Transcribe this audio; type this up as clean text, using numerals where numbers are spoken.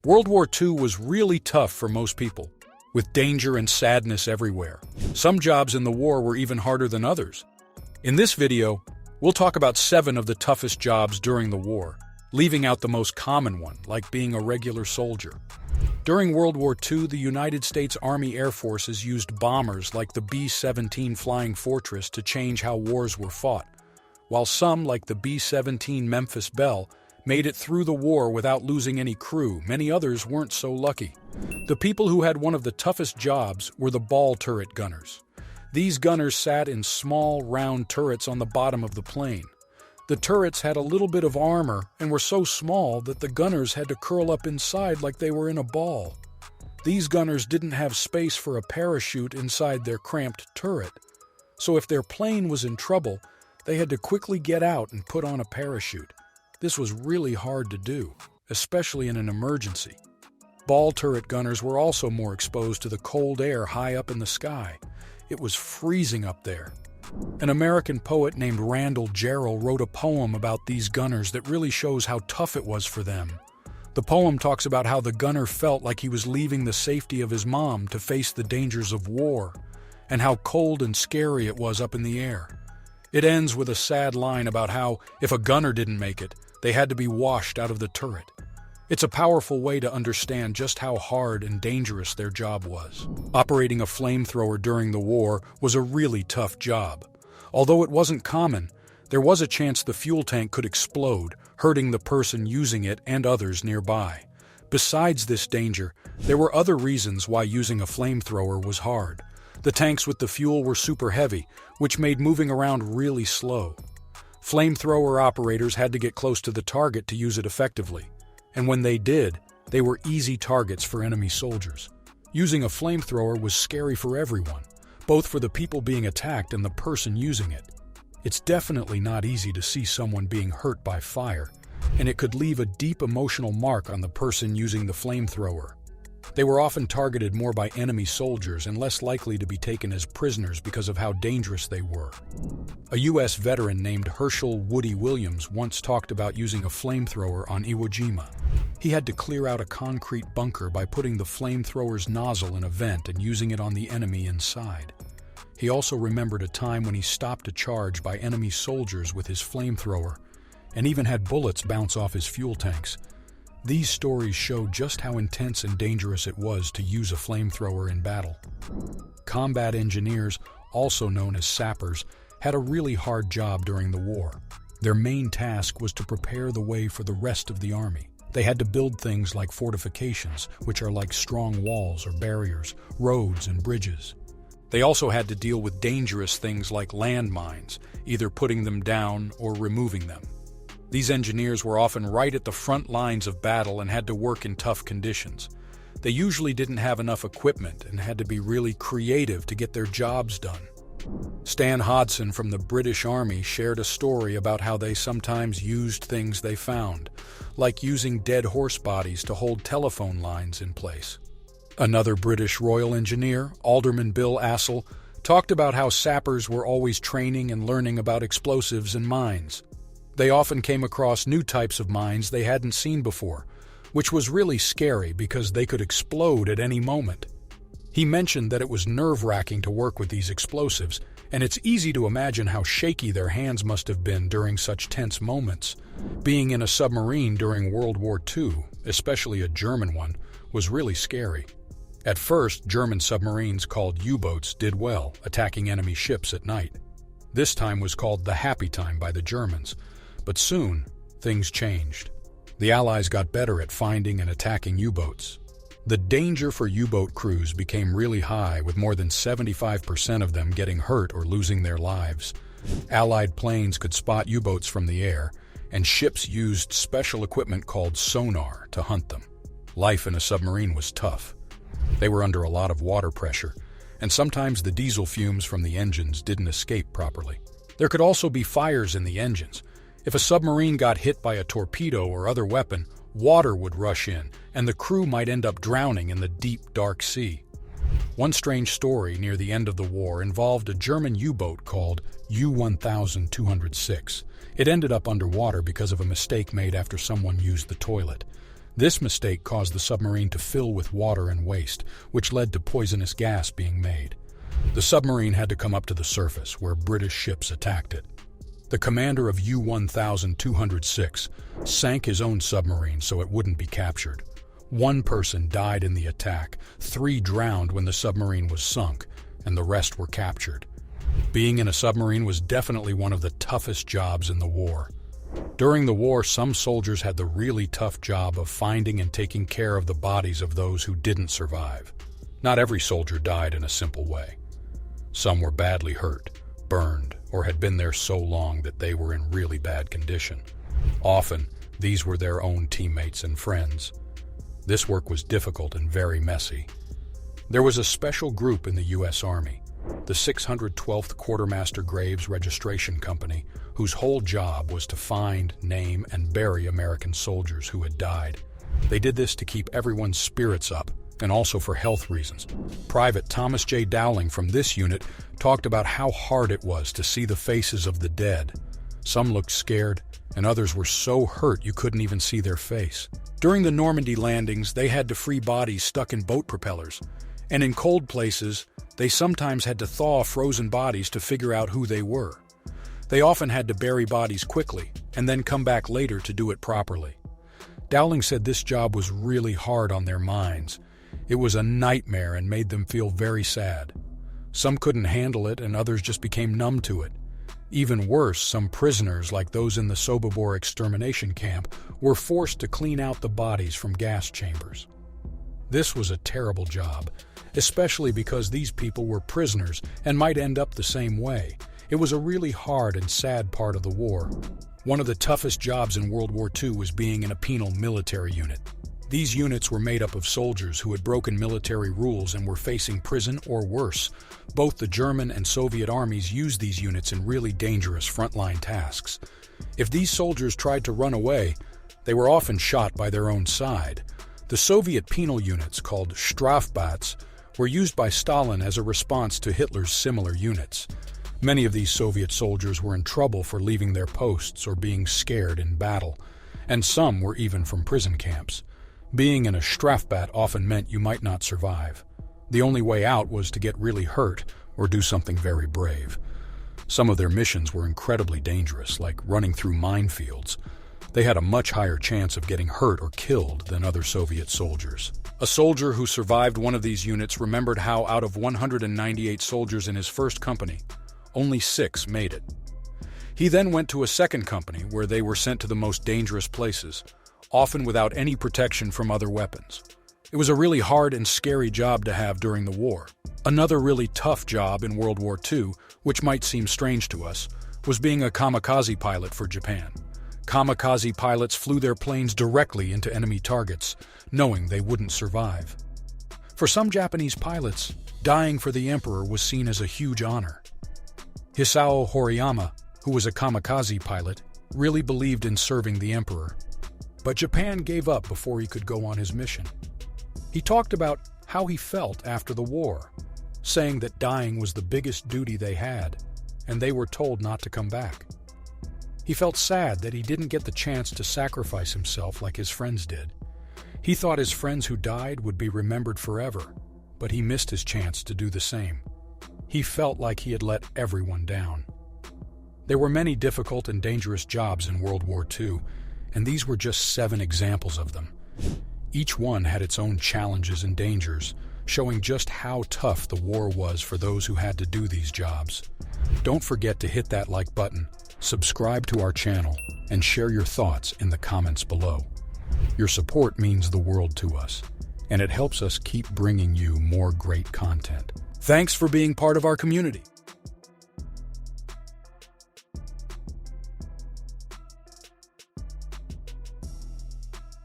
World War II was really tough for most people, with danger and sadness everywhere. Some jobs in the war were even harder than others. In this video, we'll talk about 7 of the toughest jobs during the war, leaving out the most common one, like being a regular soldier. During World War II, the United States Army Air Forces used bombers like the B-17 Flying Fortress to change how wars were fought, while some, like the B-17 Memphis Belle, made it through the war without losing any crew. Many others weren't so lucky. The people who had one of the toughest jobs were the ball turret gunners. These gunners sat in small, round turrets on the bottom of the plane. The turrets had a little bit of armor and were so small that the gunners had to curl up inside like they were in a ball. These gunners didn't have space for a parachute inside their cramped turret, so if their plane was in trouble, they had to quickly get out and put on a parachute. This was really hard to do, especially in an emergency. Ball turret gunners were also more exposed to the cold air high up in the sky. It was freezing up there. An American poet named Randall Jarrell wrote a poem about these gunners that really shows how tough it was for them. The poem talks about how the gunner felt like he was leaving the safety of his mom to face the dangers of war, and how cold and scary it was up in the air. It ends with a sad line about how, if a gunner didn't make it, they had to be washed out of the turret. It's a powerful way to understand just how hard and dangerous their job was. Operating a flamethrower during the war was a really tough job. Although it wasn't common, there was a chance the fuel tank could explode, hurting the person using it and others nearby. Besides this danger, there were other reasons why using a flamethrower was hard. The tanks with the fuel were super heavy, which made moving around really slow. Flamethrower operators had to get close to the target to use it effectively. And when they did, they were easy targets for enemy soldiers. Using a flamethrower was scary for everyone, both for the people being attacked and the person using it. It's definitely not easy to see someone being hurt by fire, and it could leave a deep emotional mark on the person using the flamethrower. They were often targeted more by enemy soldiers and less likely to be taken as prisoners because of how dangerous they were. A U.S. veteran named Herschel Woody Williams once talked about using a flamethrower on Iwo Jima. He had to clear out a concrete bunker by putting the flamethrower's nozzle in a vent and using it on the enemy inside. He also remembered a time when he stopped a charge by enemy soldiers with his flamethrower and even had bullets bounce off his fuel tanks. These stories show just how intense and dangerous it was to use a flamethrower in battle. Combat engineers, also known as sappers, had a really hard job during the war. Their main task was to prepare the way for the rest of the army. They had to build things like fortifications, which are like strong walls or barriers, roads and bridges. They also had to deal with dangerous things like landmines, either putting them down or removing them. These engineers were often right at the front lines of battle and had to work in tough conditions. They usually didn't have enough equipment and had to be really creative to get their jobs done. Stan Hodson from the British Army shared a story about how they sometimes used things they found, like using dead horse bodies to hold telephone lines in place. Another British Royal Engineer, Alderman Bill Assel, talked about how sappers were always training and learning about explosives and mines. They often came across new types of mines they hadn't seen before, which was really scary because they could explode at any moment. He mentioned that it was nerve-wracking to work with these explosives, and it's easy to imagine how shaky their hands must have been during such tense moments. Being in a submarine during World War II, especially a German one, was really scary. At first, German submarines called U-boats did well, attacking enemy ships at night. This time was called the Happy Time by the Germans. But soon, things changed. The Allies got better at finding and attacking U-boats. The danger for U-boat crews became really high, with more than 75% of them getting hurt or losing their lives. Allied planes could spot U-boats from the air, and ships used special equipment called sonar to hunt them. Life in a submarine was tough. They were under a lot of water pressure, and sometimes the diesel fumes from the engines didn't escape properly. There could also be fires in the engines. If a submarine got hit by a torpedo or other weapon, water would rush in, and the crew might end up drowning in the deep, dark sea. One strange story near the end of the war involved a German U-boat called U-1206. It ended up underwater because of a mistake made after someone used the toilet. This mistake caused the submarine to fill with water and waste, which led to poisonous gas being made. The submarine had to come up to the surface, where British ships attacked it. The commander of U-1206 sank his own submarine so it wouldn't be captured. 1 person died in the attack, 3 drowned when the submarine was sunk, and the rest were captured. Being in a submarine was definitely one of the toughest jobs in the war. During the war, some soldiers had the really tough job of finding and taking care of the bodies of those who didn't survive. Not every soldier died in a simple way. Some were badly hurt, burned, or had been there so long that they were in really bad condition. Often, these were their own teammates and friends. This work was difficult and very messy. There was a special group in the U.S. Army, the 612th Quartermaster Graves Registration Company, whose whole job was to find, name, and bury American soldiers who had died. They did this to keep everyone's spirits up, and also for health reasons. Private Thomas J. Dowling from this unit talked about how hard it was to see the faces of the dead. Some looked scared, and others were so hurt you couldn't even see their face. During the Normandy landings, they had to free bodies stuck in boat propellers, and in cold places, they sometimes had to thaw frozen bodies to figure out who they were. They often had to bury bodies quickly, and then come back later to do it properly. Dowling said this job was really hard on their minds. It was a nightmare and made them feel very sad. Some couldn't handle it, and others just became numb to it. Even worse, some prisoners, like those in the Sobibor extermination camp, were forced to clean out the bodies from gas chambers. This was a terrible job, especially because these people were prisoners and might end up the same way. It was a really hard and sad part of the war. One of the toughest jobs in World War II was being in a penal military unit. These units were made up of soldiers who had broken military rules and were facing prison or worse. Both the German and Soviet armies used these units in really dangerous frontline tasks. If these soldiers tried to run away, they were often shot by their own side. The Soviet penal units, called Strafbats, were used by Stalin as a response to Hitler's similar units. Many of these Soviet soldiers were in trouble for leaving their posts or being scared in battle, and some were even from prison camps. Being in a Strafbat often meant you might not survive. The only way out was to get really hurt or do something very brave. Some of their missions were incredibly dangerous, like running through minefields. They had a much higher chance of getting hurt or killed than other Soviet soldiers. A soldier who survived one of these units remembered how out of 198 soldiers in his first company, only 6 made it. He then went to a second company where they were sent to the most dangerous places, often without any protection from other weapons. It was a really hard and scary job to have during the war. Another really tough job in World War II, which might seem strange to us, was being a kamikaze pilot for Japan. Kamikaze pilots flew their planes directly into enemy targets, knowing they wouldn't survive. For some Japanese pilots, dying for the emperor was seen as a huge honor. Hisao Horiyama, who was a kamikaze pilot, really believed in serving the emperor. But Japan gave up before he could go on his mission. He talked about how he felt after the war, saying that dying was the biggest duty they had, and they were told not to come back. He felt sad that he didn't get the chance to sacrifice himself like his friends did. He thought his friends who died would be remembered forever, but he missed his chance to do the same. He felt like he had let everyone down. There were many difficult and dangerous jobs in World War II, and these were just 7 examples of them. Each one had its own challenges and dangers, showing just how tough the war was for those who had to do these jobs. Don't forget to hit that like button, subscribe to our channel, and share your thoughts in the comments below. Your support means the world to us, and it helps us keep bringing you more great content. Thanks for being part of our community.